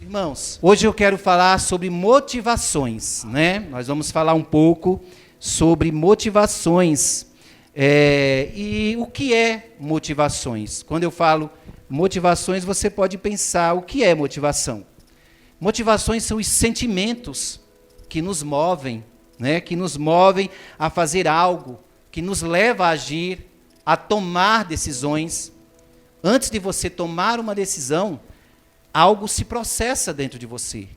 Irmãos, hoje eu quero falar sobre motivações, né? Nós vamos falar um pouco sobre motivações. E o que é motivações? Quando eu falo motivações, você pode pensar o que é motivação. Motivações são os sentimentos que nos movem, né? Que nos movem a fazer algo, que nos leva a agir, a tomar decisões. Antes de você tomar uma decisão, algo se processa dentro de você.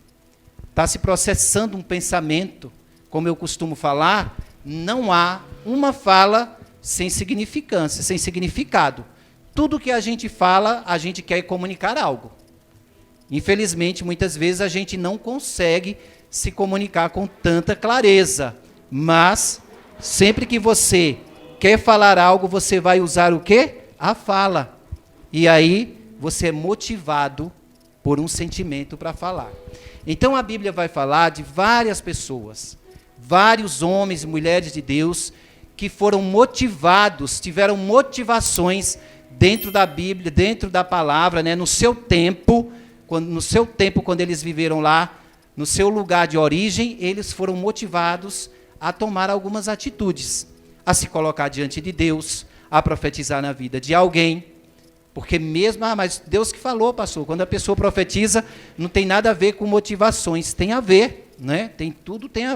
Está se processando um pensamento. Como eu costumo falar, não há uma fala sem significância, sem significado. Tudo que a gente fala, a gente quer comunicar algo. Infelizmente, muitas vezes a gente não consegue se comunicar com tanta clareza. Mas, sempre que você quer falar algo, você vai usar o quê? A fala. E aí, você é motivado por um sentimento para falar. Então a Bíblia vai falar de várias pessoas, vários homens e mulheres de Deus que foram motivados, tiveram motivações dentro da Bíblia, dentro da palavra, né, no seu tempo, quando eles viveram lá, no seu lugar de origem, eles foram motivados a tomar algumas atitudes, a se colocar diante de Deus, a profetizar na vida de alguém. Porque mesmo, mas Deus que falou, pastor, quando a pessoa profetiza, não tem nada a ver com motivações, tem a ver, né?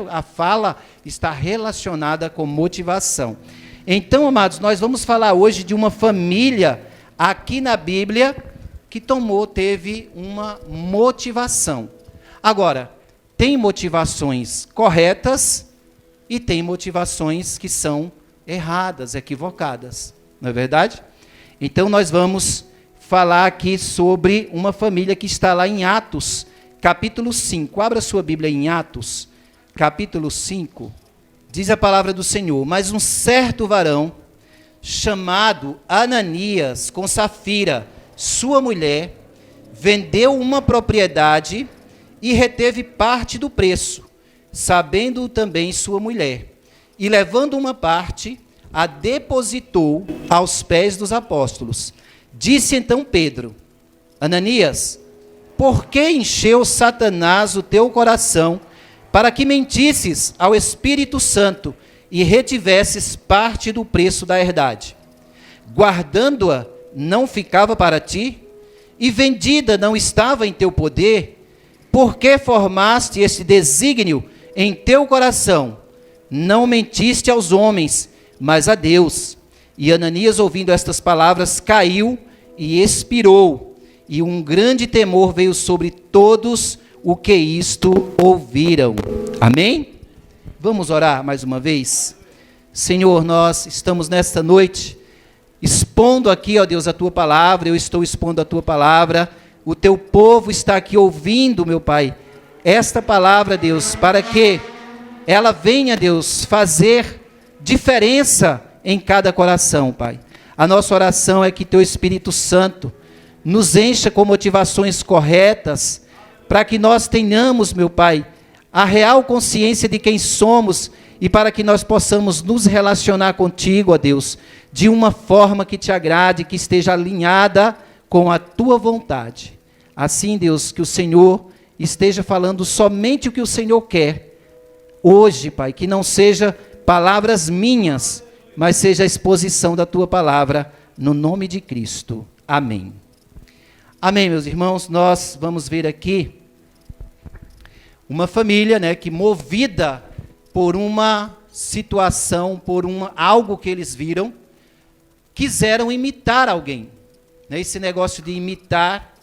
A fala está relacionada com motivação. Então, amados, nós vamos falar hoje de uma família aqui na Bíblia que teve uma motivação. Agora, tem motivações corretas e tem motivações que são erradas, equivocadas, não é verdade? Então, nós vamos falar aqui sobre uma família que está lá em Atos, capítulo 5. Abra sua Bíblia em Atos, capítulo 5. Diz a palavra do Senhor: mas um certo varão, chamado Ananias, com Safira, sua mulher, vendeu uma propriedade e reteve parte do preço, sabendo também sua mulher. E levando uma parte, a depositou aos pés dos apóstolos. Disse então Pedro: Ananias, por que encheu Satanás o teu coração, para que mentisses ao Espírito Santo e retivesses parte do preço da herdade? Guardando-a não ficava para ti? E vendida não estava em teu poder? Por que formaste este desígnio em teu coração? Não mentiste aos homens, mas a Deus. E Ananias, ouvindo estas palavras, caiu e expirou, e um grande temor veio sobre todos o que isto ouviram. Amém? Vamos orar mais uma vez? Senhor, nós estamos nesta noite expondo aqui, ó Deus, a Tua palavra. Eu estou expondo a Tua palavra. O Teu povo está aqui ouvindo, meu Pai, esta palavra, Deus, para que ela venha, Deus, fazer diferença em cada coração, Pai. A nossa oração é que Teu Espírito Santo nos encha com motivações corretas, para que nós tenhamos, meu Pai, a real consciência de quem somos e para que nós possamos nos relacionar contigo, ó Deus, de uma forma que te agrade, que esteja alinhada com a Tua vontade. Assim, Deus, que o Senhor esteja falando somente o que o Senhor quer hoje, Pai, que não seja palavras minhas, mas seja a exposição da Tua palavra, no nome de Cristo. Amém. Amém, meus irmãos. Nós vamos ver aqui uma família, né, que movida por uma situação, por algo que eles viram, quiseram imitar alguém. Esse negócio de imitar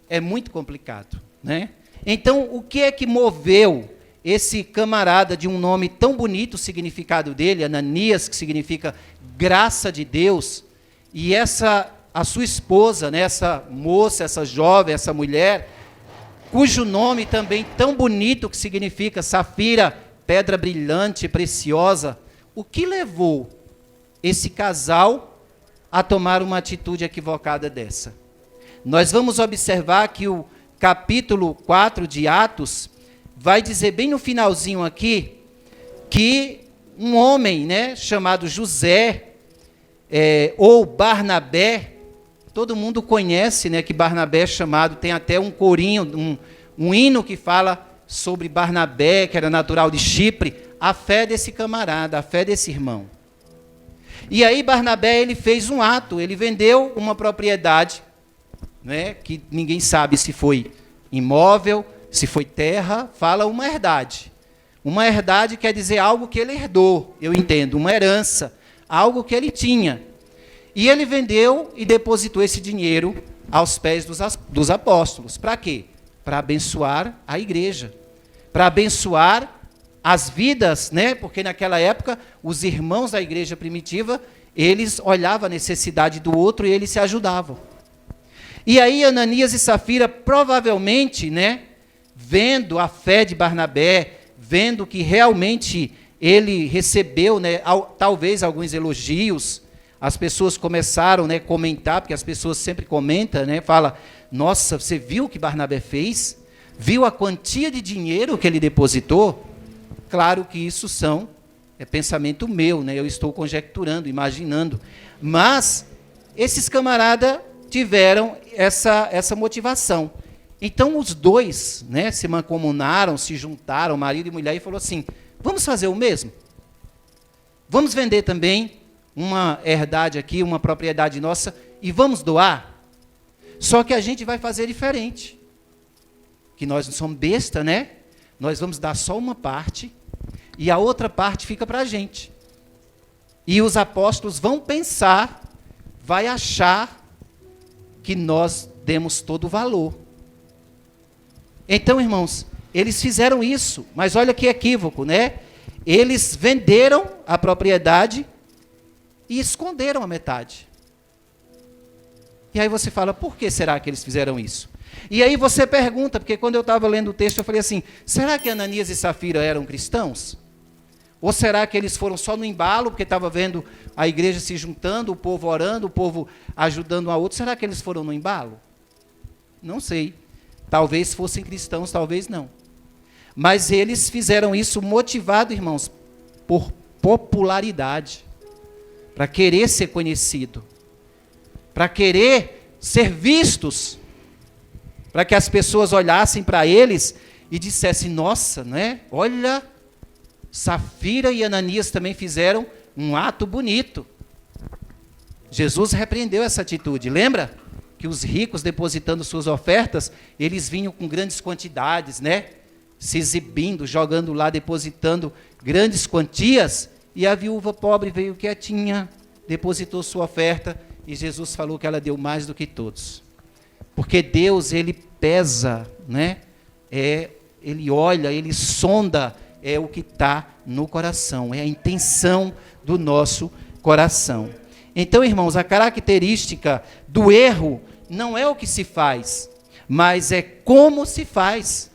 é muito complicado, né? Então, o que é que moveu esse camarada de um nome tão bonito, o significado dele, Ananias, que significa graça de Deus, e a sua esposa, né, essa moça, essa jovem, essa mulher, cujo nome também tão bonito, que significa safira, pedra brilhante, preciosa, o que levou esse casal a tomar uma atitude equivocada dessa? Nós vamos observar que o capítulo 4 de Atos vai dizer bem no finalzinho aqui, que um homem, né, chamado José, ou Barnabé, todo mundo conhece, né, que Barnabé é chamado, tem até um corinho, um hino que fala sobre Barnabé, que era natural de Chipre, a fé desse camarada, a fé desse irmão. E aí Barnabé, ele fez um ato, ele vendeu uma propriedade, né, que ninguém sabe se foi imóvel, se foi terra, fala uma herdade. Uma herdade quer dizer algo que ele herdou, eu entendo, uma herança, algo que ele tinha. E ele vendeu e depositou esse dinheiro aos pés dos apóstolos. Para quê? Para abençoar a igreja, para abençoar as vidas, né? Porque naquela época os irmãos da igreja primitiva, eles olhavam a necessidade do outro e eles se ajudavam. E aí Ananias e Safira provavelmente, né, vendo a fé de Barnabé, vendo que realmente ele recebeu, né, talvez alguns elogios, as pessoas começaram, né, a comentar, porque as pessoas sempre comentam, né, fala, nossa, você viu o que Barnabé fez? Viu a quantia de dinheiro que ele depositou? Claro que isso é pensamento meu, né, eu estou conjecturando, imaginando, mas esses camaradas tiveram essa motivação. Então os dois, né, se mancomunaram, se juntaram, marido e mulher, e falou assim, vamos fazer o mesmo? Vamos vender também uma herdade aqui, uma propriedade nossa, e vamos doar? Só que a gente vai fazer diferente. Que nós não somos besta, né? Nós vamos dar só uma parte, e a outra parte fica para a gente. E os apóstolos vão pensar, vai achar que nós demos todo o valor. Então, irmãos, eles fizeram isso, mas olha que equívoco, né? Eles venderam a propriedade e esconderam a metade. E aí você fala, por que será que eles fizeram isso? E aí você pergunta, porque quando eu estava lendo o texto, eu falei assim, será que Ananias e Safira eram cristãos? Ou será que eles foram só no embalo, porque estava vendo a igreja se juntando, o povo orando, o povo ajudando um ao outro? Será que eles foram no embalo? Não sei. Talvez fossem cristãos, talvez não. Mas eles fizeram isso motivado, irmãos, por popularidade, para querer ser conhecido, para querer ser vistos, para que as pessoas olhassem para eles e dissessem, nossa, né? Olha, Safira e Ananias também fizeram um ato bonito. Jesus repreendeu essa atitude, lembra? Que os ricos, depositando suas ofertas, eles vinham com grandes quantidades, né? Se exibindo, jogando lá, depositando grandes quantias, e a viúva pobre veio quietinha, depositou sua oferta, e Jesus falou que ela deu mais do que todos. Porque Deus, ele pesa, né? Ele olha, ele sonda, o que está no coração, é a intenção do nosso coração. Então, irmãos, a característica do erro não é o que se faz, mas é como se faz.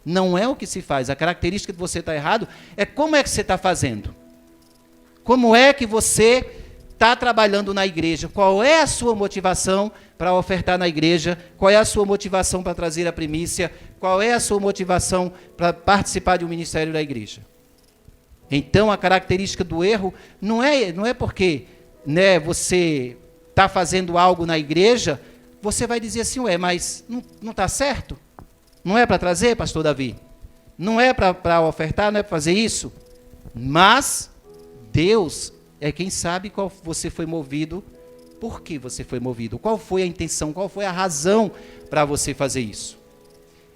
Não é o que se faz. A característica de você estar errado é como é que você está fazendo. Como é que você está trabalhando na igreja? Qual é a sua motivação para ofertar na igreja? Qual é a sua motivação para trazer a primícia? Qual é a sua motivação para participar de um ministério da igreja? Então, a característica do erro não é porque, né, você está fazendo algo na igreja, você vai dizer assim, mas não está certo? Não é para trazer, pastor Davi? Não é para ofertar, não é para fazer isso? Mas Deus é quem sabe qual você foi movido, por que você foi movido, qual foi a intenção, qual foi a razão para você fazer isso.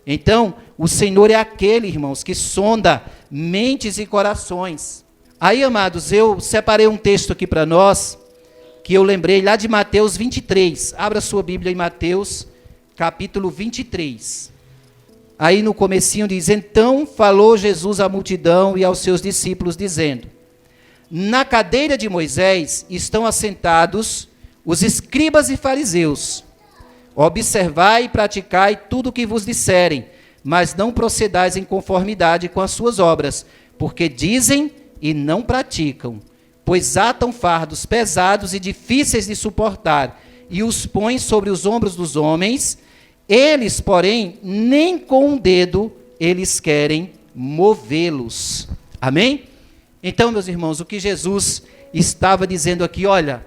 Então, o Senhor é aquele, irmãos, que sonda mentes e corações. Aí, amados, eu separei um texto aqui para nós, que eu lembrei lá de Mateus 23. Abra sua Bíblia em Mateus, capítulo 23. Aí no comecinho diz, então falou Jesus à multidão e aos seus discípulos, dizendo, na cadeira de Moisés estão assentados os escribas e fariseus. Observai e praticai tudo o que vos disserem, mas não procedais em conformidade com as suas obras, porque dizem e não praticam, pois atam fardos pesados e difíceis de suportar, e os põem sobre os ombros dos homens, eles, porém, nem com um dedo eles querem movê-los. Amém? Então, meus irmãos, o que Jesus estava dizendo aqui, olha,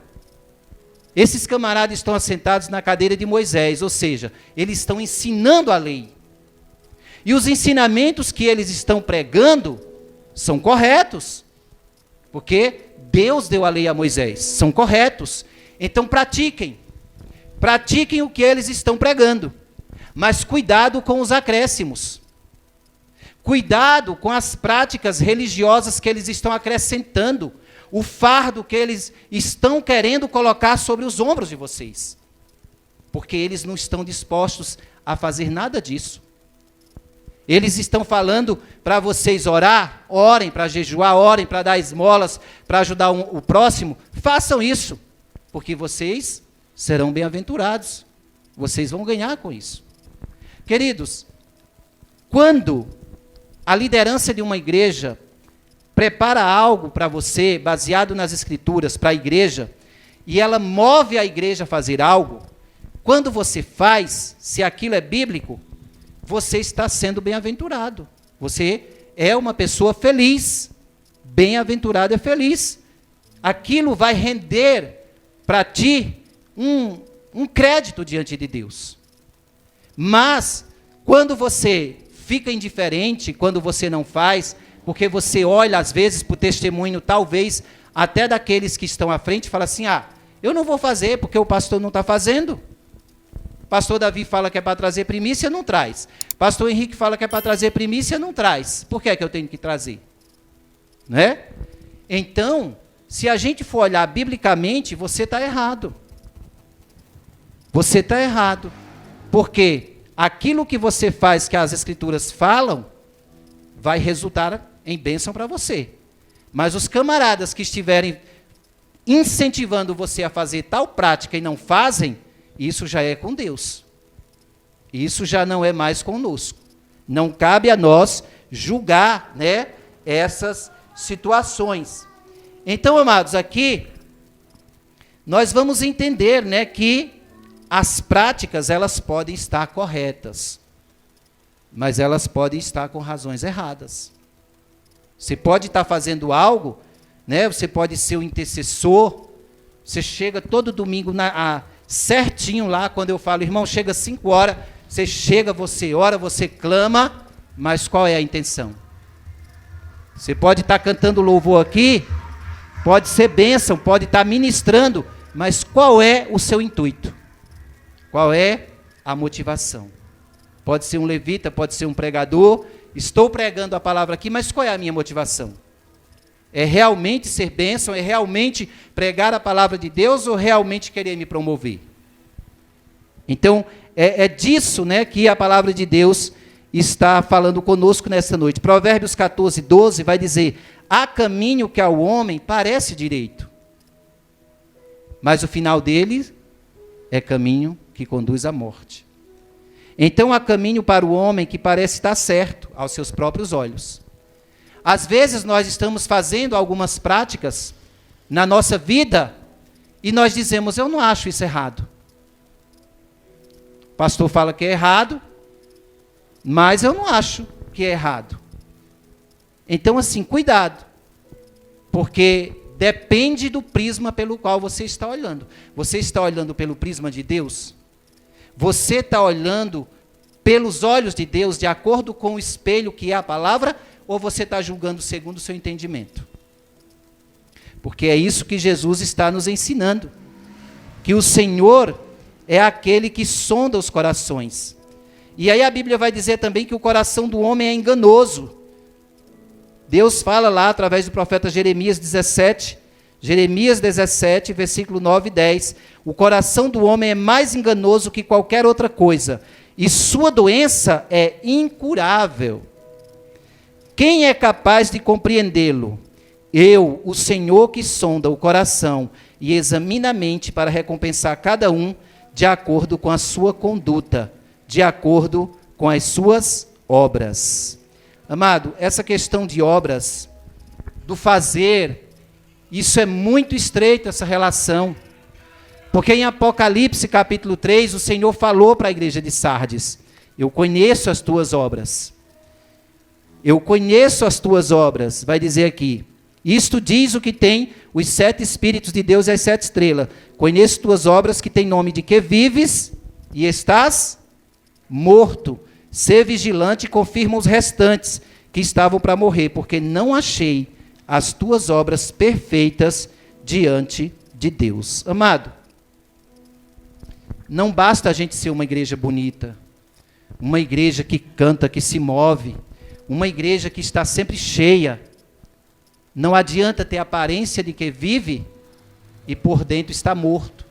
esses camaradas estão assentados na cadeira de Moisés, ou seja, eles estão ensinando a lei. E os ensinamentos que eles estão pregando são corretos. Porque Deus deu a lei a Moisés. São corretos. Então pratiquem. Pratiquem o que eles estão pregando. Mas cuidado com os acréscimos. Cuidado com as práticas religiosas que eles estão acrescentando. O fardo que eles estão querendo colocar sobre os ombros de vocês. Porque eles não estão dispostos a fazer nada disso. Eles estão falando para vocês orar, orem para jejuar, orem para dar esmolas, para ajudar o próximo. Façam isso, porque vocês serão bem-aventurados. Vocês vão ganhar com isso. Queridos, quando a liderança de uma igreja prepara algo para você, baseado nas Escrituras, para a igreja, e ela move a igreja a fazer algo, quando você faz, se aquilo é bíblico, você está sendo bem-aventurado. Você é uma pessoa feliz. Bem-aventurado é feliz. Aquilo vai render para ti um crédito diante de Deus. Mas, quando você fica indiferente, quando você não faz, porque você olha, às vezes, para o testemunho, talvez, até daqueles que estão à frente, e fala assim, eu não vou fazer, porque o pastor não está fazendo. Pastor Davi fala que é para trazer primícia, não traz. Pastor Henrique fala que é para trazer primícia, não traz. Por que é que eu tenho que trazer? Né? Então, se a gente for olhar biblicamente, você está errado. Você está errado. Porque aquilo que você faz, que as Escrituras falam, vai resultar em bênção para você. Mas os camaradas que estiverem incentivando você a fazer tal prática e não fazem, isso já é com Deus. Isso já não é mais conosco. Não cabe a nós julgar, né, essas situações. Então, amados, aqui nós vamos entender, né, que as práticas elas podem estar corretas, mas elas podem estar com razões erradas. Você pode estar fazendo algo, né, você pode ser o intercessor, você chega todo domingo certinho lá, quando eu falo, irmão, chega 5 horas, você chega, você ora, você clama, mas qual é a intenção? Você pode estar cantando louvor aqui, pode ser bênção, pode estar ministrando, mas qual é o seu intuito? Qual é a motivação? Pode ser um levita, pode ser um pregador, estou pregando a palavra aqui, mas qual é a minha motivação? É realmente ser bênção? É realmente pregar a palavra de Deus ou realmente querer me promover? Então, é disso, né, que a palavra de Deus está falando conosco nessa noite. Provérbios 14, 12 vai dizer, há caminho que ao homem parece direito, mas o final dele é caminho que conduz à morte. Então, há caminho para o homem que parece estar certo aos seus próprios olhos. Às vezes nós estamos fazendo algumas práticas na nossa vida e nós dizemos, eu não acho isso errado. O pastor fala que é errado, mas eu não acho que é errado. Então, assim, cuidado, porque depende do prisma pelo qual você está olhando. Você está olhando pelo prisma de Deus? Você está olhando pelos olhos de Deus, de acordo com o espelho que é a palavra, ou você está julgando segundo o seu entendimento? Porque é isso que Jesus está nos ensinando. Que o Senhor é aquele que sonda os corações. E aí a Bíblia vai dizer também que o coração do homem é enganoso. Deus fala lá através do profeta Jeremias 17, versículo 9 e 10. O coração do homem é mais enganoso que qualquer outra coisa, e sua doença é incurável. Quem é capaz de compreendê-lo? Eu, o Senhor que sonda o coração e examina a mente para recompensar cada um de acordo com a sua conduta, de acordo com as suas obras. Amado, essa questão de obras, do fazer, isso é muito estreito, essa relação. Porque em Apocalipse capítulo 3, o Senhor falou para a igreja de Sardes, eu conheço as tuas obras. Eu conheço as tuas obras, vai dizer aqui. Isto diz o que tem os 7 Espíritos de Deus e as 7 estrelas. Conheço tuas obras que tem nome de que vives e estás morto. Sê vigilante e confirma os restantes que estavam para morrer, porque não achei as tuas obras perfeitas diante de Deus. Amado, não basta a gente ser uma igreja bonita, uma igreja que canta, que se move, uma igreja que está sempre cheia. Não adianta ter a aparência de que vive e por dentro está morto.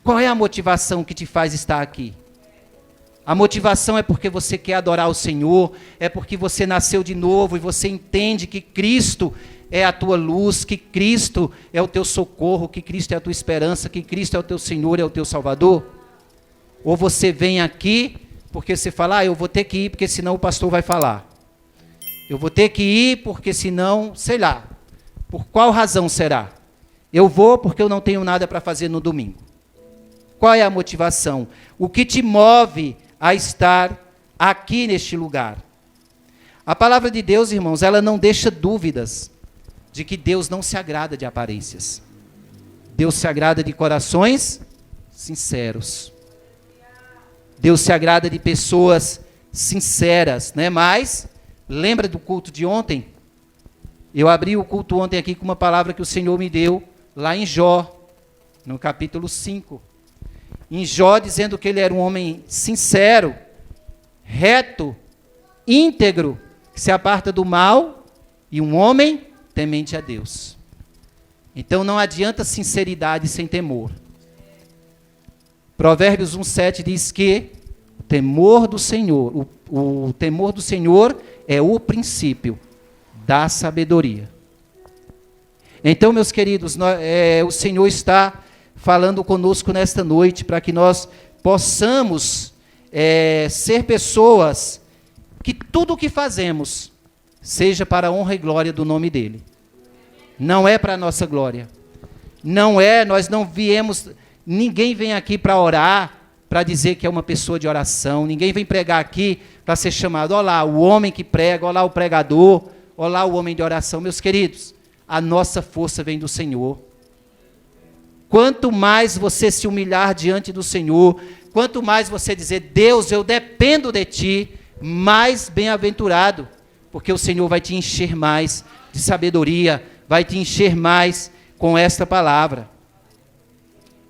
Qual é a motivação que te faz estar aqui? A motivação é porque você quer adorar o Senhor, é porque você nasceu de novo e você entende que Cristo é a tua luz, que Cristo é o teu socorro, que Cristo é a tua esperança, que Cristo é o teu Senhor, é o teu Salvador? Ou você vem aqui porque você fala, eu vou ter que ir porque senão o pastor vai falar. Eu vou ter que ir porque senão, sei lá, por qual razão será? Eu vou porque eu não tenho nada para fazer no domingo. Qual é a motivação? O que te move a estar aqui neste lugar? A palavra de Deus, irmãos, ela não deixa dúvidas de que Deus não se agrada de aparências. Deus se agrada de corações sinceros. Deus se agrada de pessoas sinceras, né? Mas, lembra do culto de ontem? Eu abri o culto ontem aqui com uma palavra que o Senhor me deu lá em Jó, no capítulo 5. Em Jó, dizendo que ele era um homem sincero, reto, íntegro, que se aparta do mal, e um homem temente a Deus. Então não adianta sinceridade sem temor. Provérbios 1,7 diz que o temor do Senhor, o temor do Senhor é o princípio da sabedoria. Então, meus queridos, o Senhor está falando conosco nesta noite para que nós possamos ser pessoas que tudo o que fazemos seja para a honra e glória do nome dEle. Não é para a nossa glória. Nós não viemos, ninguém vem aqui para orar, para dizer que é uma pessoa de oração, ninguém vem pregar aqui para ser chamado, olha lá, o homem que prega, olha lá o pregador, olha lá o homem de oração. Meus queridos, a nossa força vem do Senhor. Quanto mais você se humilhar diante do Senhor, quanto mais você dizer, Deus, eu dependo de Ti, mais bem-aventurado, porque o Senhor vai te encher mais de sabedoria, vai te encher mais com esta palavra.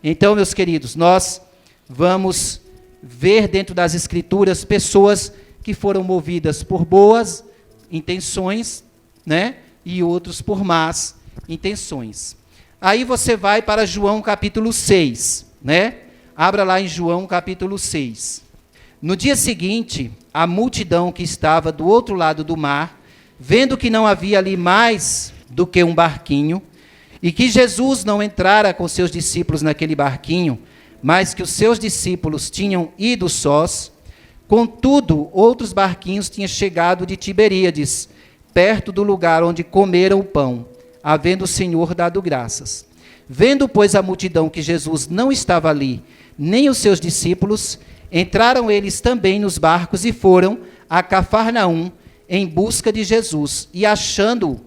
Então, meus queridos, nós vamos ver dentro das Escrituras pessoas que foram movidas por boas intenções, né? E outros por más intenções. Aí você vai para João capítulo 6, né? Abra lá em João capítulo 6. No dia seguinte, a multidão que estava do outro lado do mar, vendo que não havia ali mais do que um barquinho, e que Jesus não entrara com seus discípulos naquele barquinho, mas que os seus discípulos tinham ido sós, contudo, outros barquinhos tinham chegado de Tiberíades, perto do lugar onde comeram o pão, havendo o Senhor dado graças. Vendo, pois, a multidão que Jesus não estava ali, nem os seus discípulos, entraram eles também nos barcos e foram a Cafarnaum em busca de Jesus. E achando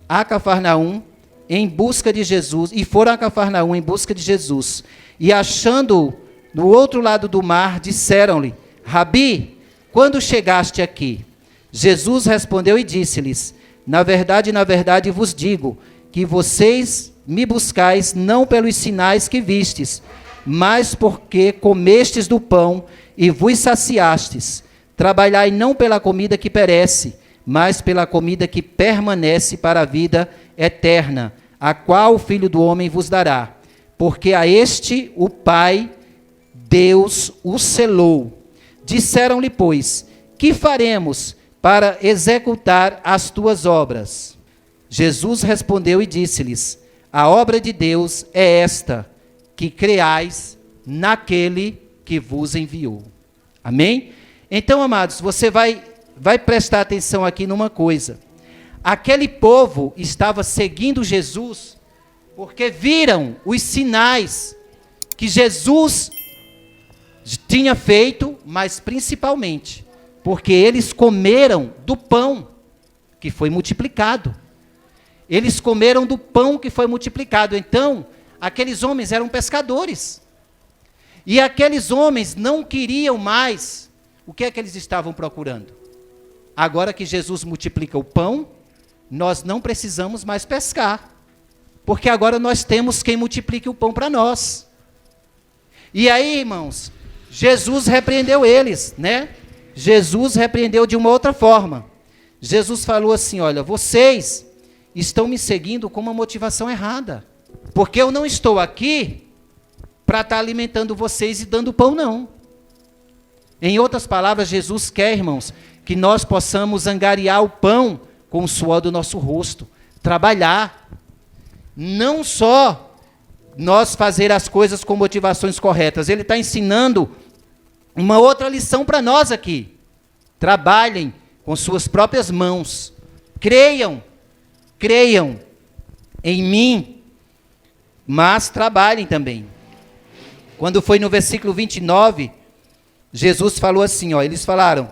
a Cafarnaum em busca de Jesus, e foram a Cafarnaum em busca de Jesus, e achando-o no outro lado do mar, disseram-lhe, Rabi, quando chegaste aqui? Jesus respondeu e disse-lhes, na verdade vos digo, que vocês me buscais não pelos sinais que vistes, mas porque comestes do pão e vos saciastes. Trabalhai não pela comida que perece, mas pela comida que permanece para a vida eterna, a qual o Filho do Homem vos dará. Porque a este o Pai, Deus, o selou. Disseram-lhe, pois, que faremos para executar as tuas obras? Jesus respondeu e disse-lhes, a obra de Deus é esta, que creais naquele que vos enviou. Amém? Então, amados, você vai prestar atenção aqui numa coisa. Aquele povo estava seguindo Jesus porque viram os sinais que Jesus tinha feito, mas principalmente porque eles comeram do pão que foi multiplicado. Eles comeram do pão que foi multiplicado. Então, aqueles homens eram pescadores. E aqueles homens não queriam mais O que é que eles estavam procurando? Agora que Jesus multiplica o pão, nós não precisamos mais pescar. Porque agora nós temos quem multiplique o pão para nós. E aí, irmãos, Jesus repreendeu eles, né? Jesus repreendeu de uma outra forma. Jesus falou assim, olha, vocês estão me seguindo com uma motivação errada. Porque eu não estou aqui para estar alimentando vocês e dando pão, não. Em outras palavras, Jesus quer, irmãos, que nós possamos angariar o pão com o suor do nosso rosto, trabalhar. Não só nós fazer as coisas com motivações corretas. Ele está ensinando uma outra lição para nós aqui. Trabalhem com suas próprias mãos. Creiam em mim, mas trabalhem também. Quando foi no versículo 29, Jesus falou assim, eles falaram,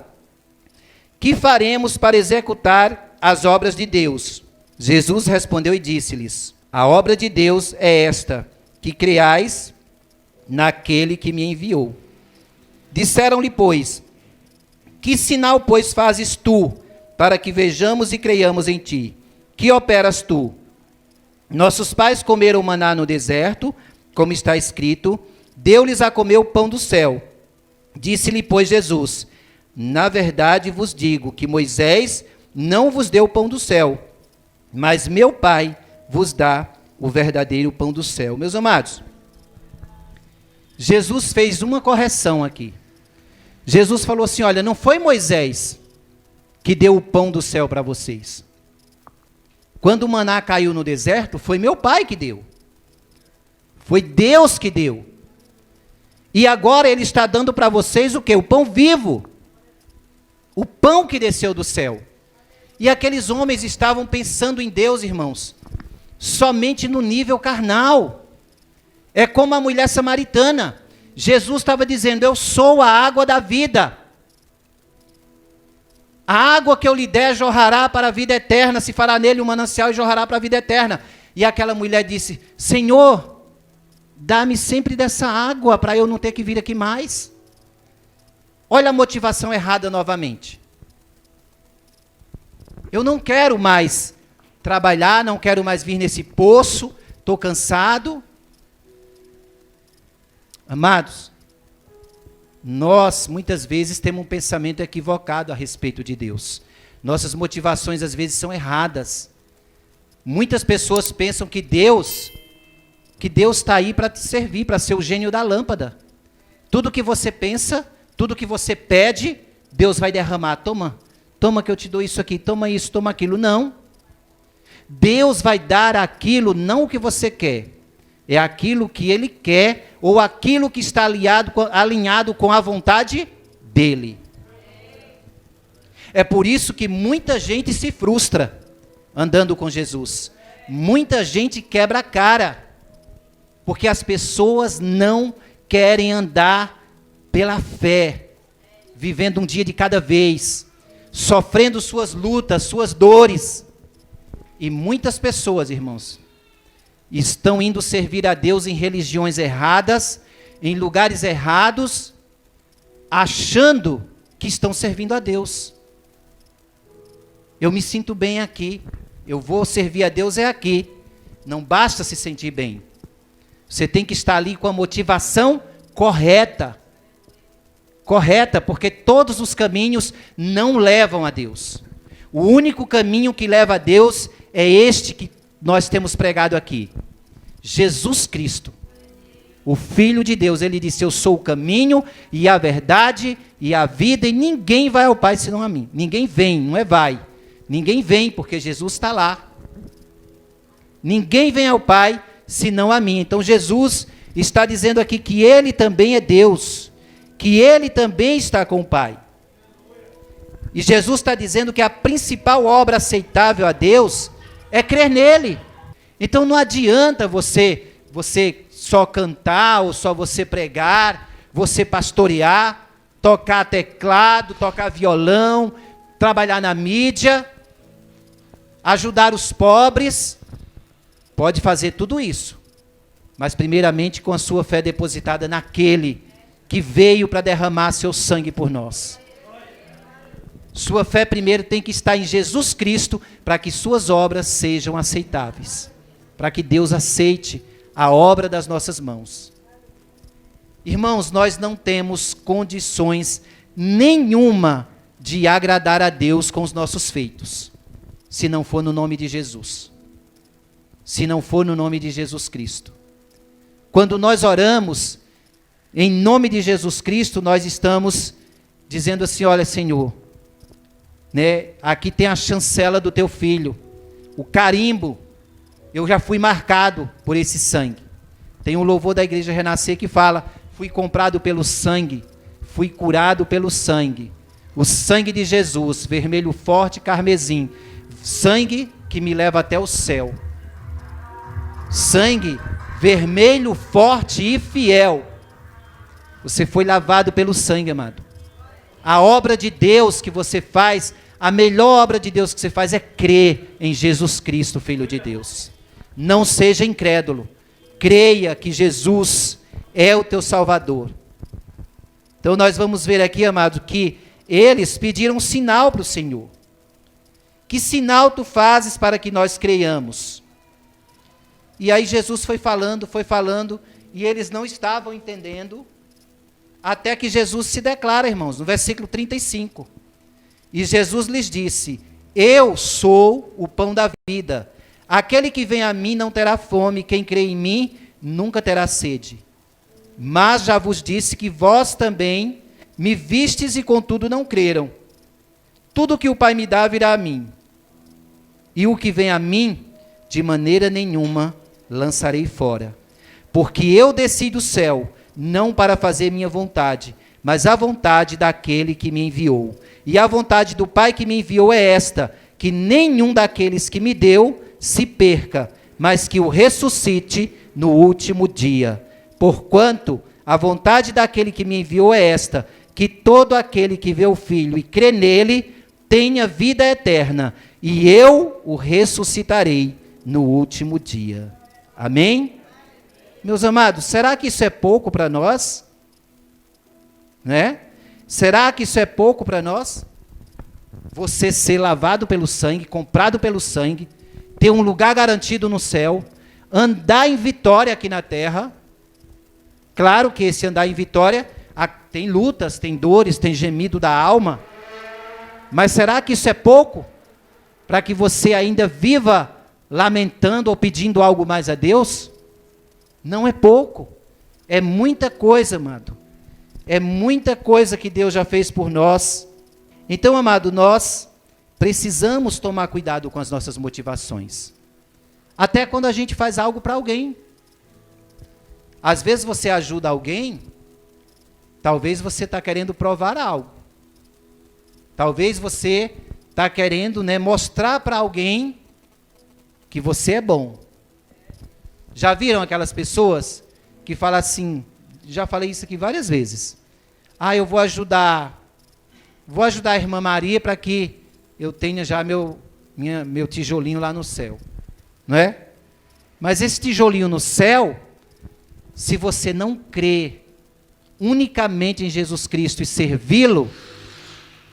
que faremos para executar as obras de Deus? Jesus respondeu e disse-lhes, a obra de Deus é esta, que creais naquele que me enviou. Disseram-lhe, pois, que sinal, pois, fazes tu, para que vejamos e creiamos em ti? Que operas tu? Nossos pais comeram maná no deserto, como está escrito, deu-lhes a comer o pão do céu. Disse-lhe, pois, Jesus, na verdade vos digo que Moisés não vos deu o pão do céu, mas meu Pai vos dá o verdadeiro pão do céu. Meus amados, Jesus fez uma correção aqui. Jesus falou assim, olha, não foi Moisés que deu o pão do céu para vocês. Quando o maná caiu no deserto, foi meu Pai que deu. Foi Deus que deu. E agora Ele está dando para vocês o quê? O pão vivo. O pão que desceu do céu. E aqueles homens estavam pensando em Deus, irmãos, somente no nível carnal. É como a mulher samaritana. Jesus estava dizendo, eu sou a água da vida. A água que eu lhe der jorrará para a vida eterna, se fará nele um manancial e jorrará para a vida eterna. E aquela mulher disse, Senhor, dá-me sempre dessa água para eu não ter que vir aqui mais. Olha a motivação errada novamente. Eu não quero mais trabalhar, não quero mais vir nesse poço, estou cansado. Amados, nós muitas vezes temos um pensamento equivocado a respeito de Deus. Nossas motivações às vezes são erradas. Muitas pessoas pensam que Deus está aí para te servir, para ser o gênio da lâmpada. Tudo que você pensa, tudo que você pede, Deus vai derramar. Toma que eu te dou isso aqui, toma isso, toma aquilo. Não. Deus vai dar aquilo, não o que você quer. É aquilo que Ele quer, ou aquilo que está alinhado com a vontade dEle. É por isso que muita gente se frustra andando com Jesus. Muita gente quebra a cara, porque as pessoas não querem andar pela fé, vivendo um dia de cada vez, sofrendo suas lutas, suas dores. E muitas pessoas, irmãos, estão indo servir a Deus em religiões erradas, em lugares errados, achando que estão servindo a Deus. Eu me sinto bem aqui, eu vou servir a Deus aqui. Não basta se sentir bem. Você tem que estar ali com a motivação correta. Correta, porque todos os caminhos não levam a Deus. O único caminho que leva a Deus é este que nós temos pregado aqui. Jesus Cristo, o Filho de Deus. Ele disse, eu sou o caminho e a verdade e a vida, e ninguém vai ao Pai senão a mim. Ninguém vem, não é vai. Ninguém vem, porque Jesus está lá. Ninguém vem ao Pai senão a mim. Então Jesus está dizendo aqui que Ele também é Deus, que Ele também está com o Pai. E Jesus está dizendo que a principal obra aceitável a Deus é crer nele. Então não adianta você só cantar, ou só você pregar, você pastorear, tocar teclado, tocar violão, trabalhar na mídia, ajudar os pobres. Pode fazer tudo isso, mas primeiramente com a sua fé depositada naquele que veio para derramar seu sangue por nós. Sua fé primeiro tem que estar em Jesus Cristo para que suas obras sejam aceitáveis. Para que Deus aceite a obra das nossas mãos. Irmãos, nós não temos condições nenhuma de agradar a Deus com os nossos feitos, se não for no nome de Jesus. Se não for no nome de Jesus Cristo. Quando nós oramos, em nome de Jesus Cristo, nós estamos dizendo assim, olha, Senhor, né, aqui tem a chancela do teu filho, o carimbo, eu já fui marcado por esse sangue. Tem um louvor da Igreja Renascer que fala, fui comprado pelo sangue, fui curado pelo sangue. O sangue de Jesus, vermelho forte, carmesim, sangue que me leva até o céu. Sangue vermelho, forte e fiel. Você foi lavado pelo sangue, amado. A obra de Deus que você faz, a melhor obra de Deus que você faz é crer em Jesus Cristo, Filho de Deus. Não seja incrédulo. Creia que Jesus é o teu Salvador. Então nós vamos ver aqui, amado, que eles pediram um sinal para o Senhor. Que sinal tu fazes para que nós creiamos? E aí Jesus foi falando, e eles não estavam entendendo, até que Jesus se declara, irmãos, no versículo 35. E Jesus lhes disse, eu sou o pão da vida. Aquele que vem a mim não terá fome, quem crê em mim nunca terá sede. Mas já vos disse que vós também me vistes e contudo não creram. Tudo que o Pai me dá virá a mim. E o que vem a mim, de maneira nenhuma lançarei fora. Porque eu desci do céu, não para fazer minha vontade, mas a vontade daquele que me enviou. E a vontade do Pai que me enviou é esta, que nenhum daqueles que me deu se perca, mas que o ressuscite no último dia. Porquanto a vontade daquele que me enviou é esta, que todo aquele que vê o Filho e crê nele, tenha vida eterna, e eu o ressuscitarei no último dia. Amém? Meus amados, será que isso é pouco para nós? Né? Será que isso é pouco para nós? Você ser lavado pelo sangue, comprado pelo sangue, ter um lugar garantido no céu, andar em vitória aqui na terra. Claro que esse andar em vitória tem lutas, tem dores, tem gemido da alma. Mas será que isso é pouco? Para que você ainda viva lamentando ou pedindo algo mais a Deus? Não é pouco. É muita coisa, amado. É muita coisa que Deus já fez por nós. Então, amado, nós precisamos tomar cuidado com as nossas motivações. Até quando a gente faz algo para alguém. Às vezes você ajuda alguém, talvez você está querendo provar algo. Talvez você está querendo, né, mostrar para alguém que você é bom. Já viram aquelas pessoas que falam assim, já falei isso aqui várias vezes. Ah, eu vou ajudar a irmã Maria para que eu tenha já meu tijolinho lá no céu. Não é? Mas esse tijolinho no céu, se você não crê unicamente em Jesus Cristo e servi-lo,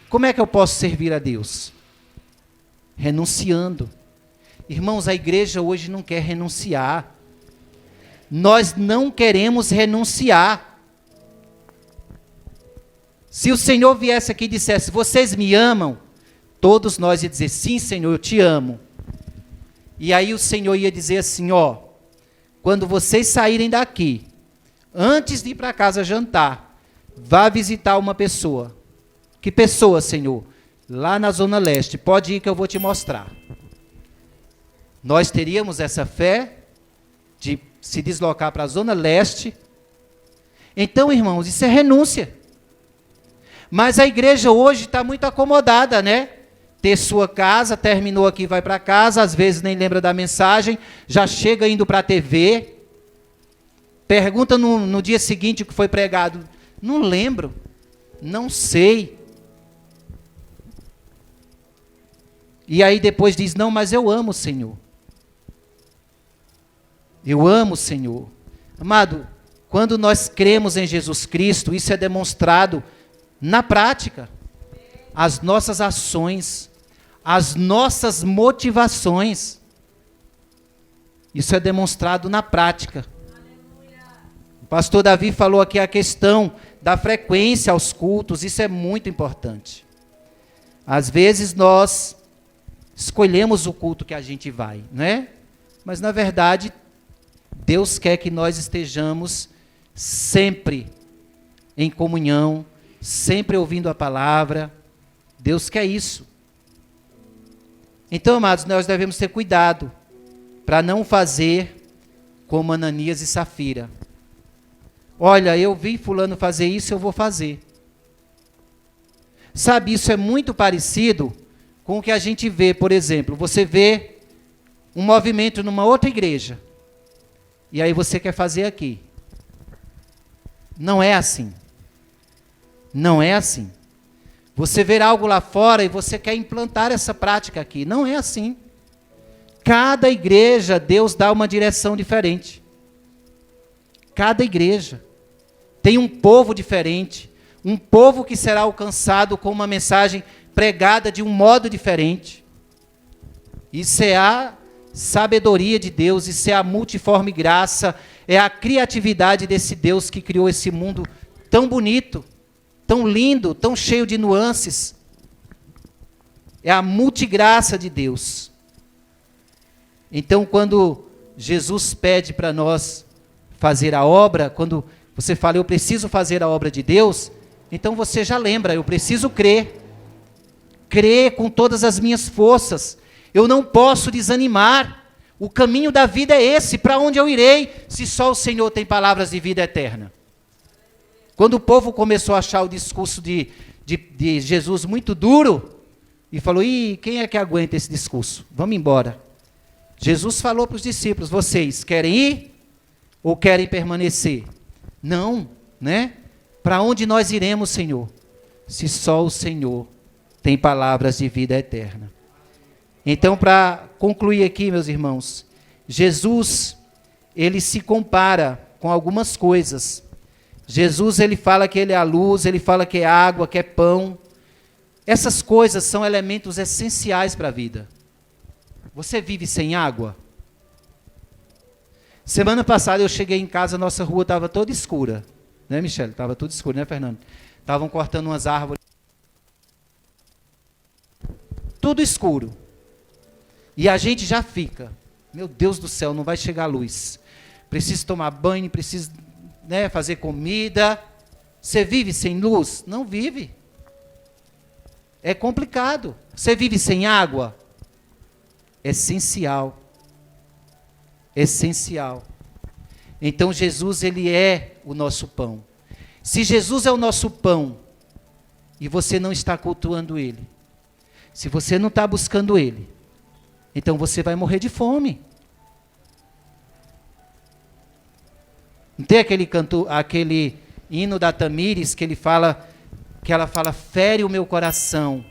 como é que eu posso servir a Deus? Renunciando. Irmãos, a igreja hoje não quer renunciar. Nós não queremos renunciar. Se o Senhor viesse aqui e dissesse, vocês me amam? Todos nós ia dizer, sim, Senhor, eu te amo. E aí o Senhor ia dizer assim, ó, quando vocês saírem daqui, antes de ir para casa jantar, vá visitar uma pessoa. Que pessoa, Senhor? Lá na Zona Leste, pode ir que eu vou te mostrar. Nós teríamos essa fé de se deslocar para a Zona Leste. Então, irmãos, isso é renúncia. Mas a igreja hoje está muito acomodada, né? Ter sua casa, terminou aqui, vai para casa, às vezes nem lembra da mensagem, já chega indo para a TV, pergunta no dia seguinte o que foi pregado. Não lembro, não sei. E aí depois diz, não, mas eu amo o Senhor. Eu amo o Senhor. Amado, quando nós cremos em Jesus Cristo, isso é demonstrado na prática. as nossas ações, as nossas motivações. Isso é demonstrado na prática. O pastor Davi falou aqui a questão da frequência aos cultos, isso é muito importante. Às vezes nós escolhemos o culto que a gente vai, não é? Mas na verdade, Deus quer que nós estejamos sempre em comunhão, sempre ouvindo a palavra. Deus quer isso. Então, amados, nós devemos ter cuidado para não fazer como Ananias e Safira. Olha, eu vi fulano fazer isso, eu vou fazer. Sabe, isso é muito parecido com o que a gente vê, por exemplo, você vê um movimento numa outra igreja, e aí você quer fazer aqui. Não é assim. Não é assim. Você vê algo lá fora e você quer implantar essa prática aqui. Não é assim. Cada igreja, Deus dá uma direção diferente. Cada igreja tem um povo diferente, um povo que será alcançado com uma mensagem pregada de um modo diferente. Isso é a sabedoria de Deus, isso é a multiforme graça, é a criatividade desse Deus que criou esse mundo tão bonito, tão lindo, tão cheio de nuances. É a multigraça de Deus. Então, quando Jesus pede para nós fazer a obra, quando você fala, eu preciso fazer a obra de Deus, então você já lembra, eu preciso crer. Crer com todas as minhas forças. Eu não posso desanimar. O caminho da vida é esse. Para onde eu irei, se só o Senhor tem palavras de vida eterna? Quando o povo começou a achar o discurso de Jesus muito duro, e falou, quem é que aguenta esse discurso? Vamos embora. Jesus falou para os discípulos, vocês querem ir ou querem permanecer? Não, né? Para onde nós iremos, Senhor? Se só o Senhor tem palavras de vida eterna. Então, para concluir aqui, meus irmãos, Jesus, ele se compara com algumas coisas. Jesus, ele fala que ele é a luz, ele fala que é água, que é pão. Essas coisas são elementos essenciais para a vida. Você vive sem água? Semana passada eu cheguei em casa, nossa rua estava toda escura. Né, Michele? Estava tudo escuro, né, Fernando? Estavam cortando umas árvores. Tudo escuro. E a gente já fica, meu Deus do céu, não vai chegar a luz. Preciso tomar banho, preciso, né, fazer comida. Você vive sem luz? Não vive. É complicado. Você vive sem água? Essencial. Essencial. Então Jesus, ele é o nosso pão. Se Jesus é o nosso pão, e você não está cultuando ele, se você não está buscando ele, então você vai morrer de fome. Não tem aquele hino da Tamires que ela fala, fere o meu coração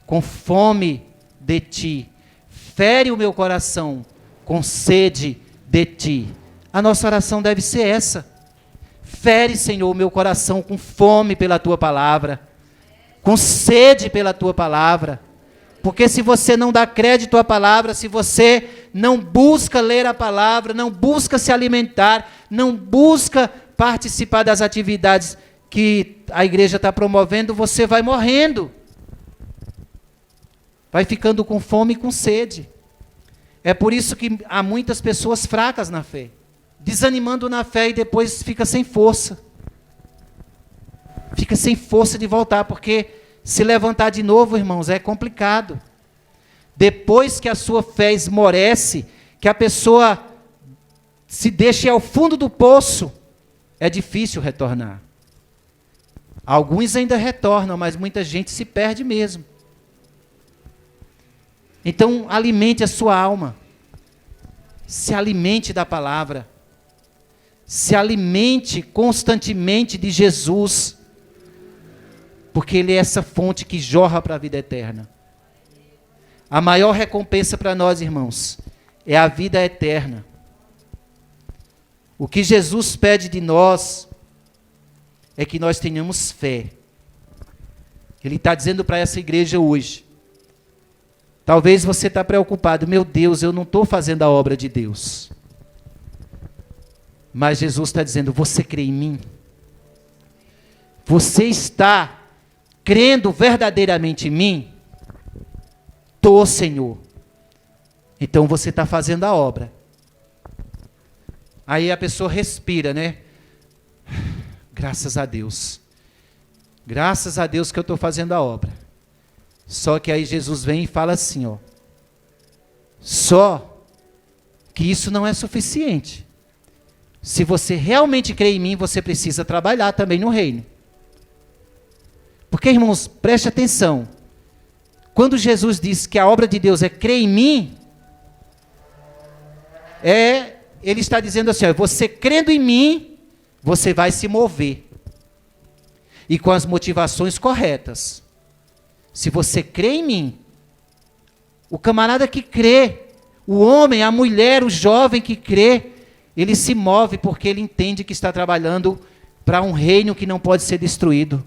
com fome de ti, fere o meu coração com sede de ti. A nossa oração deve ser essa. Fere, Senhor, o meu coração com fome pela tua palavra, com sede pela tua palavra. Porque se você não dá crédito à palavra, se você não busca ler a palavra, não busca se alimentar, não busca participar das atividades que a igreja está promovendo, você vai morrendo. Vai ficando com fome e com sede. É por isso que há muitas pessoas fracas na fé, desanimando na fé e depois fica sem força. Fica sem força de voltar, porque se levantar de novo, irmãos, é complicado. Depois que a sua fé esmorece, que a pessoa se deixa ao fundo do poço, é difícil retornar. Alguns ainda retornam, mas muita gente se perde mesmo. Então, alimente a sua alma. Se alimente da palavra. Se alimente constantemente de Jesus. Porque ele é essa fonte que jorra para a vida eterna. A maior recompensa para nós, irmãos, é a vida eterna. O que Jesus pede de nós é que nós tenhamos fé. Ele está dizendo para essa igreja hoje. Talvez você está preocupado, meu Deus, eu não estou fazendo a obra de Deus. Mas Jesus está dizendo, você crê em mim? Você está crendo verdadeiramente em mim? Tô, Senhor. Então você está fazendo a obra. Aí a pessoa respira, né? Graças a Deus. Graças a Deus que eu estou fazendo a obra. Só que aí Jesus vem e fala assim, ó. Só que isso não é suficiente. Se você realmente crê em mim, você precisa trabalhar também no reino. Porque, irmãos, preste atenção. Quando Jesus diz que a obra de Deus é crer em mim, ele está dizendo assim, ó, você crendo em mim, você vai se mover. E com as motivações corretas. Se você crê em mim, o camarada que crê, o homem, a mulher, o jovem que crê, ele se move porque ele entende que está trabalhando para um reino que não pode ser destruído.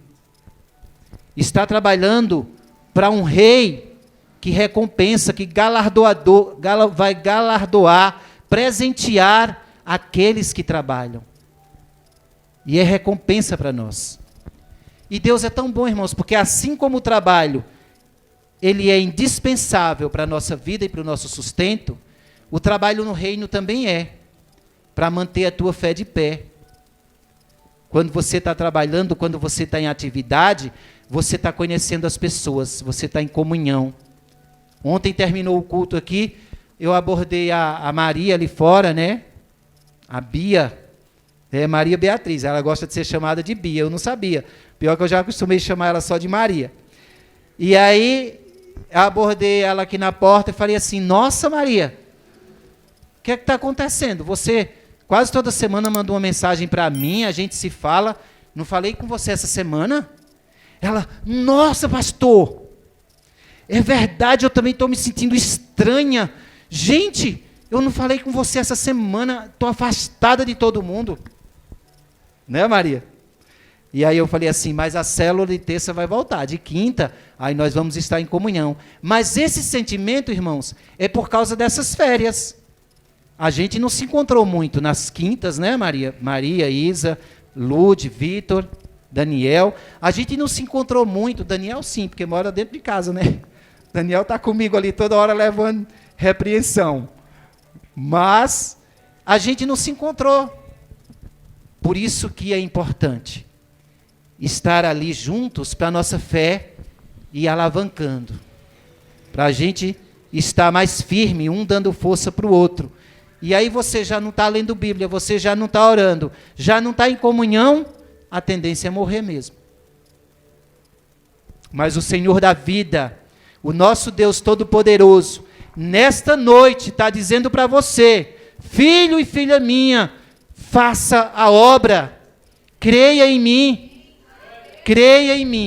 Está trabalhando para um rei que recompensa, que vai galardoar, presentear aqueles que trabalham. E é recompensa para nós. E Deus é tão bom, irmãos, porque assim como o trabalho, ele é indispensável para a nossa vida e para o nosso sustento, o trabalho no reino também é, para manter a tua fé de pé. Quando você está trabalhando, quando você está em atividade, você está conhecendo as pessoas, você está em comunhão. Ontem terminou o culto aqui, eu abordei a Maria ali fora, né? A Bia, Maria Beatriz, ela gosta de ser chamada de Bia, eu não sabia. Pior que eu já acostumei chamar ela só de Maria. E aí, eu abordei ela aqui na porta e falei assim, nossa Maria, o que é que está acontecendo? Você quase toda semana manda uma mensagem para mim, a gente se fala, não falei com você essa semana? Ela, nossa pastor, é verdade, eu também estou me sentindo estranha. Gente, eu não falei com você essa semana, estou afastada de todo mundo. Né, Maria? E aí eu falei assim, mas a célula de terça vai voltar, de quinta, aí nós vamos estar em comunhão. Mas esse sentimento, irmãos, é por causa dessas férias. A gente não se encontrou muito nas quintas, né, Maria? Maria, Isa, Lude, Vitor, Daniel. A gente não se encontrou muito, Daniel sim, porque mora dentro de casa, né? Daniel está comigo ali toda hora levando repreensão. Mas a gente não se encontrou. Por isso que é importante estar ali juntos para a nossa fé ir alavancando. Para a gente estar mais firme, um dando força para o outro. E aí você já não está lendo Bíblia, você já não está orando, já não está em comunhão, a tendência é morrer mesmo. Mas o Senhor da vida, o nosso Deus Todo-Poderoso, nesta noite está dizendo para você, filho e filha minha, faça a obra, creia em mim,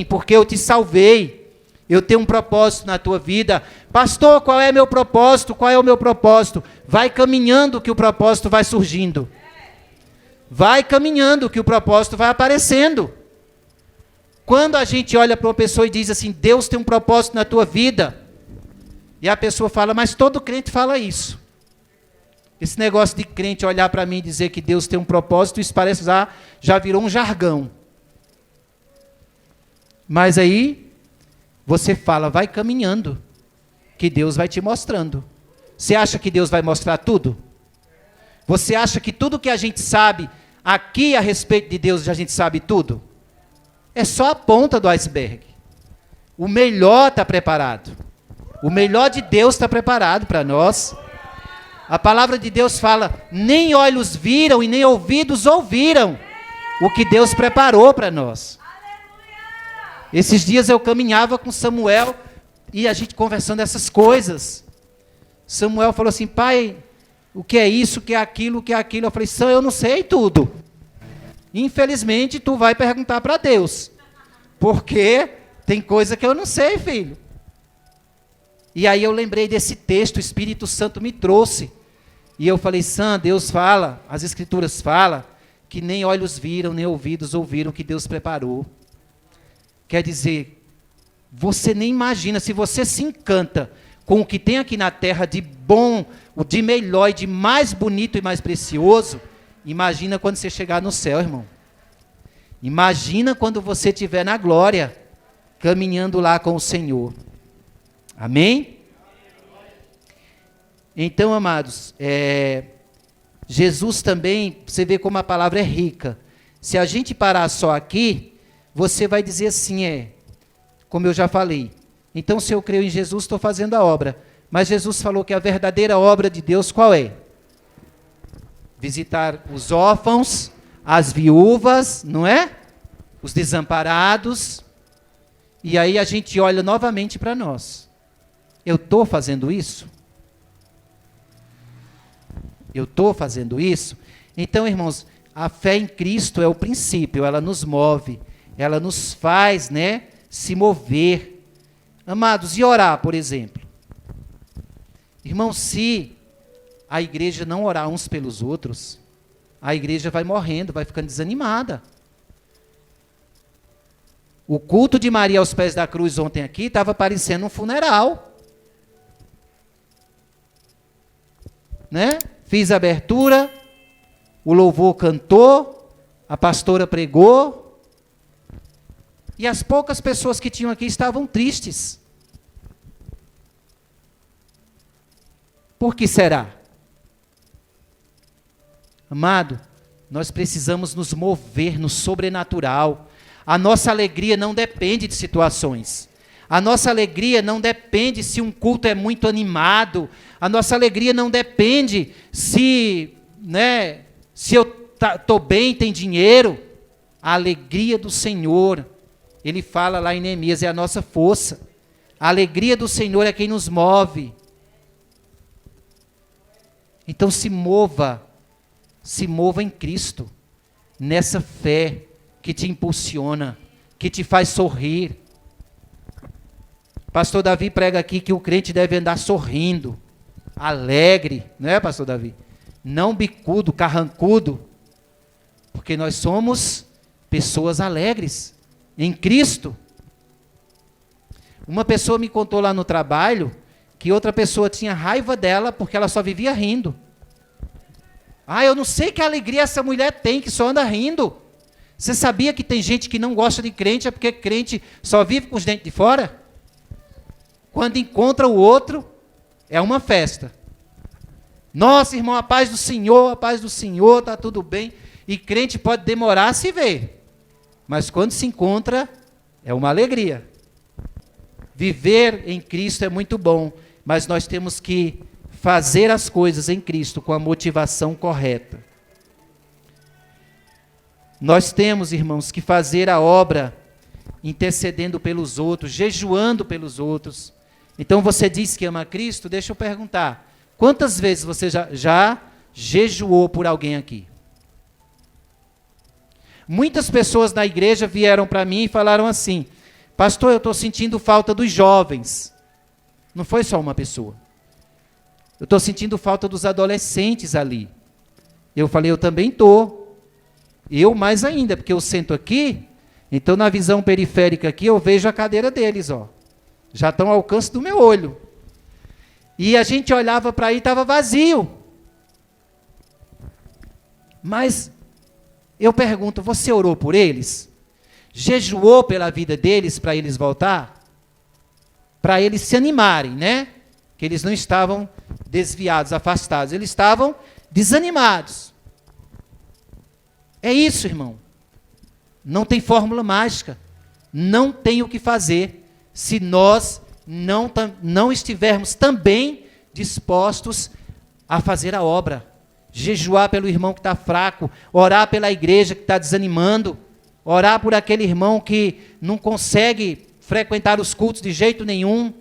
porque eu te salvei, eu tenho um propósito na tua vida. Pastor, qual é meu propósito? Qual é o meu propósito? Vai caminhando que o propósito vai surgindo. Vai caminhando que o propósito vai aparecendo. Quando a gente olha para uma pessoa e diz assim, Deus tem um propósito na tua vida, e a pessoa fala, mas todo crente fala isso. Esse negócio de crente olhar para mim e dizer que Deus tem um propósito, isso parece já virou um jargão. Mas aí, você fala, vai caminhando, que Deus vai te mostrando. Você acha que Deus vai mostrar tudo? Você acha que tudo que a gente sabe aqui a respeito de Deus, a gente sabe tudo? É só a ponta do iceberg. O melhor está preparado. O melhor de Deus está preparado para nós. A palavra de Deus fala, nem olhos viram e nem ouvidos ouviram o que Deus preparou para nós. Esses dias eu caminhava com Samuel e a gente conversando essas coisas. Samuel falou assim, pai, o que é isso, o que é aquilo, o que é aquilo? Eu falei, Sam, eu não sei tudo. Infelizmente, tu vai perguntar para Deus. Porque tem coisa que eu não sei, filho. E aí eu lembrei desse texto, o Espírito Santo me trouxe. E eu falei, Sam, Deus fala, as Escrituras falam, que nem olhos viram, nem ouvidos ouviram o que Deus preparou. Quer dizer, Você nem imagina, se você se encanta com o que tem aqui na terra de bom, o de melhor e de mais bonito e mais precioso, imagina quando você chegar no céu, irmão. Imagina quando você estiver na glória, caminhando lá com o Senhor. Amém? Então, amados, Jesus também, você vê como a palavra é rica. Se a gente parar só aqui, você vai dizer assim, como eu já falei. Então, se eu creio em Jesus, estou fazendo a obra. Mas Jesus falou que a verdadeira obra de Deus qual é? Visitar os órfãos, as viúvas, não é? Os desamparados. E aí a gente olha novamente para nós. Eu estou fazendo isso? Eu estou fazendo isso? Então, irmãos, a fé em Cristo é o princípio, ela nos move, ela nos faz, né, se mover. Amados, e orar, por exemplo? Irmãos, se a igreja não orar uns pelos outros, a igreja vai morrendo, vai ficando desanimada. O culto de Maria aos pés da cruz ontem aqui estava parecendo um funeral. Né? Fiz a abertura, o louvor cantou, a pastora pregou, e as poucas pessoas que tinham aqui estavam tristes. Por que será? Amado, nós precisamos nos mover no sobrenatural. A nossa alegria não depende de situações. A nossa alegria não depende se um culto é muito animado. A nossa alegria não depende se eu estou bem, tem dinheiro. A alegria do Senhor, ele fala lá em Neemias, é a nossa força. A alegria do Senhor é quem nos move. Então se mova em Cristo, nessa fé que te impulsiona, que te faz sorrir. Pastor Davi prega aqui que o crente deve andar sorrindo, alegre, não é, pastor Davi? Não bicudo, carrancudo, porque nós somos pessoas alegres em Cristo. Uma pessoa me contou lá no trabalho que outra pessoa tinha raiva dela porque ela só vivia rindo. Eu não sei que alegria essa mulher tem, que só anda rindo. Você sabia que tem gente que não gosta de crente, é porque crente só vive com os dentes de fora? Quando encontra o outro, é uma festa. Nossa, irmão, a paz do Senhor, está tudo bem. E crente pode demorar a se ver. Mas quando se encontra, é uma alegria. Viver em Cristo é muito bom, mas nós temos que fazer as coisas em Cristo com a motivação correta. Nós temos, irmãos, que fazer a obra intercedendo pelos outros, jejuando pelos outros. Então você diz que ama Cristo, deixa eu perguntar, quantas vezes você já jejuou por alguém aqui? Muitas pessoas na igreja vieram para mim e falaram assim, pastor, eu estou sentindo falta dos jovens. Não foi só uma pessoa. Eu estou sentindo falta dos adolescentes ali. Eu falei, eu também estou. Eu mais ainda, porque eu sento aqui, então na visão periférica aqui eu vejo a cadeira deles, já estão ao alcance do meu olho. E a gente olhava para aí e estava vazio. Mas eu pergunto, você orou por eles? Jejuou pela vida deles para eles voltar? Para eles se animarem, né? Que eles não estavam desviados, afastados, eles estavam desanimados. É isso, irmão. Não tem fórmula mágica. Não tem o que fazer se nós não estivermos também dispostos a fazer a obra. Jejuar pelo irmão que está fraco, orar pela igreja que está desanimando, orar por aquele irmão que não consegue frequentar os cultos de jeito nenhum.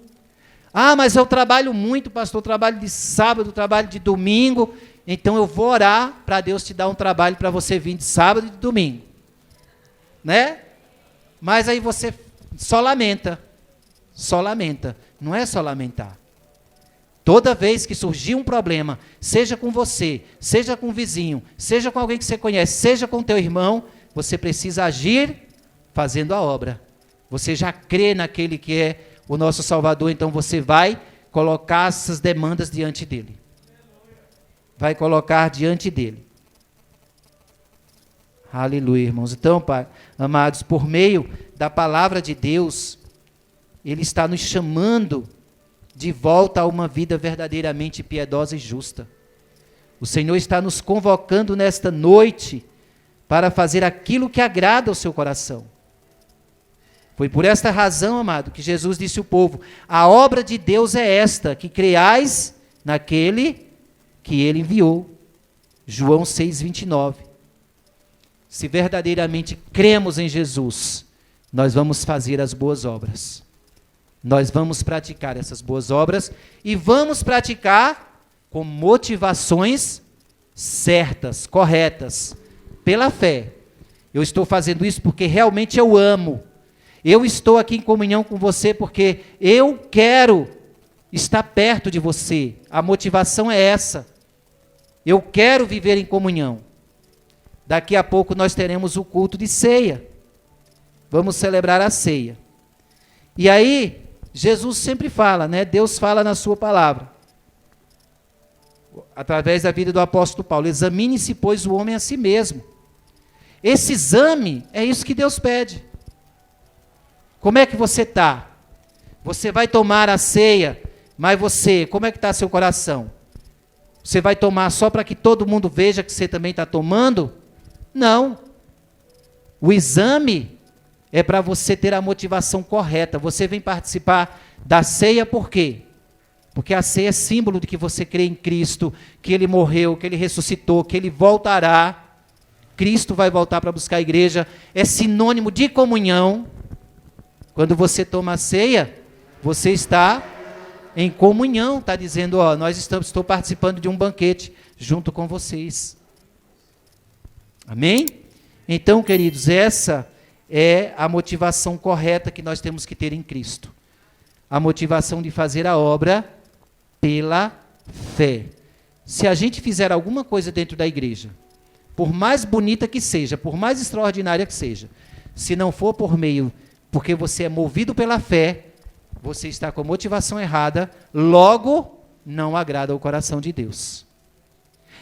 Mas eu trabalho muito, pastor, trabalho de sábado, trabalho de domingo, então eu vou orar para Deus te dar um trabalho para você vir de sábado e de domingo. Né? Mas aí você só lamenta. Não é só lamentar. Toda vez que surgir um problema, seja com você, seja com o vizinho, seja com alguém que você conhece, seja com o teu irmão, você precisa agir fazendo a obra. Você já crê naquele que é o nosso Salvador, então você vai colocar essas demandas diante dele. Vai colocar diante dele. Aleluia, irmãos. Então, Pai, amados, por meio da palavra de Deus, Ele está nos chamando de volta a uma vida verdadeiramente piedosa e justa. O Senhor está nos convocando nesta noite para fazer aquilo que agrada ao seu coração. Foi por esta razão, amado, que Jesus disse ao povo: a obra de Deus é esta, que creiais naquele que Ele enviou. João 6:29. Se verdadeiramente cremos em Jesus, nós vamos fazer as boas obras. Nós vamos praticar essas boas obras e vamos praticar com motivações certas, corretas, pela fé. Eu estou fazendo isso porque realmente eu amo. Eu estou aqui em comunhão com você porque eu quero estar perto de você. A motivação é essa. Eu quero viver em comunhão. Daqui a pouco nós teremos o culto de ceia. Vamos celebrar a ceia. E aí, Jesus sempre fala, né? Deus fala na sua palavra, através da vida do apóstolo Paulo: examine-se, pois, o homem a si mesmo. Esse exame é isso que Deus pede. Como é que você está? Você vai tomar a ceia, mas você, como é que está seu coração? Você vai tomar só para que todo mundo veja que você também está tomando? Não. O exame é para você ter a motivação correta. Você vem participar da ceia por quê? Porque a ceia é símbolo de que você crê em Cristo, que Ele morreu, que Ele ressuscitou, que Ele voltará. Cristo vai voltar para buscar a igreja. É sinônimo de comunhão. Quando você toma a ceia, você está em comunhão, está dizendo: ó, estou participando de um banquete junto com vocês. Amém? Então, queridos, essa é a motivação correta que nós temos que ter em Cristo. A motivação de fazer a obra pela fé. Se a gente fizer alguma coisa dentro da igreja, por mais bonita que seja, por mais extraordinária que seja, se não for por meio, porque você é movido pela fé, você está com a motivação errada, logo não agrada ao coração de Deus.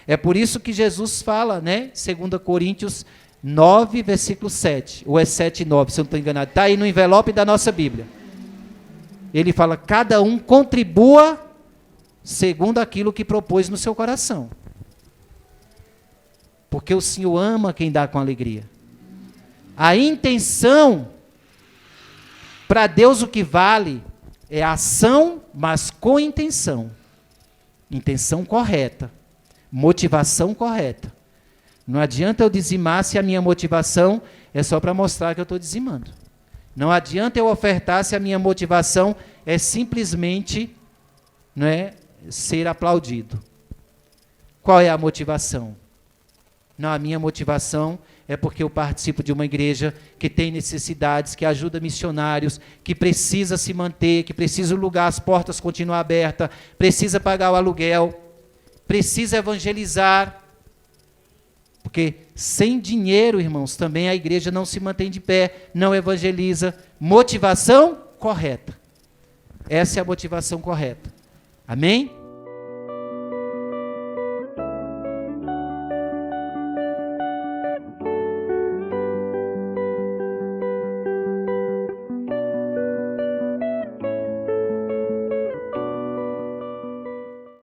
É por isso que Jesus fala, né? 2 Coríntios 9, versículo 7, ou é 7 e 9, se eu não estou enganado, está aí no envelope da nossa Bíblia. Ele fala: cada um contribua segundo aquilo que propôs no seu coração. Porque o Senhor ama quem dá com alegria. A intenção, para Deus o que vale é a ação, mas com intenção. Intenção correta. Motivação correta. Não adianta eu dizimar se a minha motivação é só para mostrar que eu estou dizimando. Não adianta eu ofertar se a minha motivação é simplesmente, não é, ser aplaudido. Qual é a motivação? Não, a minha motivação é porque eu participo de uma igreja que tem necessidades, que ajuda missionários, que precisa se manter, que precisa o lugar, as portas continuar abertas, precisa pagar o aluguel, precisa evangelizar. Porque sem dinheiro, irmãos, também a igreja não se mantém de pé, não evangeliza. Motivação correta. Essa é a motivação correta. Amém?